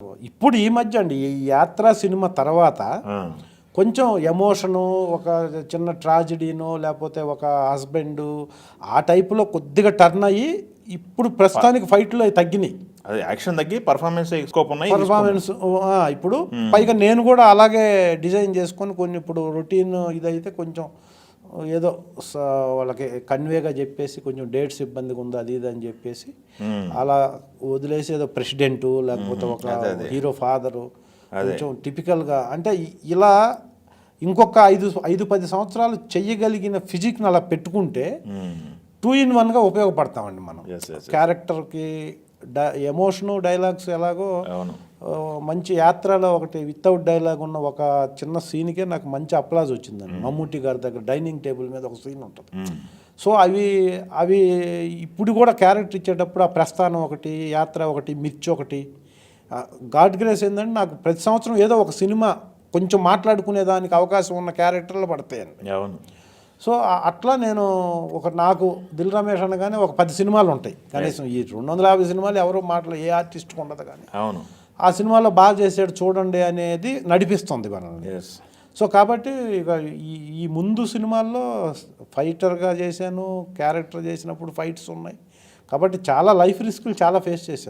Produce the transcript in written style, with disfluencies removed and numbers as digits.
ఇప్పుడు ఈ మధ్య అండి ఈ యాత్ర సినిమా తర్వాత కొంచెం ఎమోషను ఒక చిన్న ట్రాజడీనో లేకపోతే ఒక హస్బెండ్ ఆ టైపులో కొద్దిగా టర్న్ అయ్యి ఇప్పుడు ప్రస్తుతానికి ఫైట్లు అవి తగ్గినాయి. అదే యాక్షన్ తగ్గి పర్ఫార్మెన్స్ స్కోప్ ఉన్నాయి. పర్ఫార్మెన్స్ ఇప్పుడు పైగా నేను కూడా అలాగే డిజైన్ చేసుకొని కొన్ని ఇప్పుడు రొటీన్ ఇదైతే కొంచెం ఏదో వాళ్ళకి కన్వేగా చెప్పేసి కొంచెం డేట్స్ ఇబ్బందిగా ఉంది అది ఇది అని చెప్పేసి అలా వదిలేసి ఏదో ప్రెసిడెంటు లేకపోతే ఒక హీరో ఫాదరు కొంచెం టిపికల్గా అంటే ఇలా ఇంకొక 5-10 సంవత్సరాలు చెయ్యగలిగిన ఫిజిక్ని అలా పెట్టుకుంటే 2-in-1గా ఉపయోగపడతామండి మనం. క్యారెక్టర్కి ఎమోషను డైలాగ్స్ ఎలాగో మంచి యాత్రలో ఒకటి వితౌట్ డైలాగ్ ఉన్న ఒక చిన్న సీన్కే నాకు మంచి అప్లాజ్ వచ్చిందండి. మమ్మూటి గారి దగ్గర డైనింగ్ టేబుల్ మీద ఒక సీన్ ఉంటుంది. సో అవి ఇప్పుడు కూడా క్యారెక్టర్ ఇచ్చేటప్పుడు ఆ ప్రస్థానం ఒకటి, యాత్ర ఒకటి, మిర్చి ఒకటి, గాడ్ గ్రేస్ ఏంటంటే నాకు ప్రతి సంవత్సరం ఏదో ఒక సినిమా కొంచెం మాట్లాడుకునే దానికి అవకాశం ఉన్న క్యారెక్టర్లు పడతాయండి. సో అట్లా నేను నాకు దిల్ రమేష్ అనగానే ఒక 10 సినిమాలు ఉంటాయి కనీసం. ఈ 250 సినిమాలు ఎవరో ఏ ఆర్టిస్ట్కి ఉండదు కానీ ఆ సినిమాలో బాగా చేసాడు చూడండి అనేది నడిపిస్తుంది మనల్ని. సో కాబట్టి ఇక ఈ ముందు సినిమాల్లో ఫైటర్గా చేశాను, క్యారెక్టర్ చేసినప్పుడు ఫైట్స్ ఉన్నాయి కాబట్టి చాలా లైఫ్ రిస్కులు చాలా ఫేస్ చేశాను.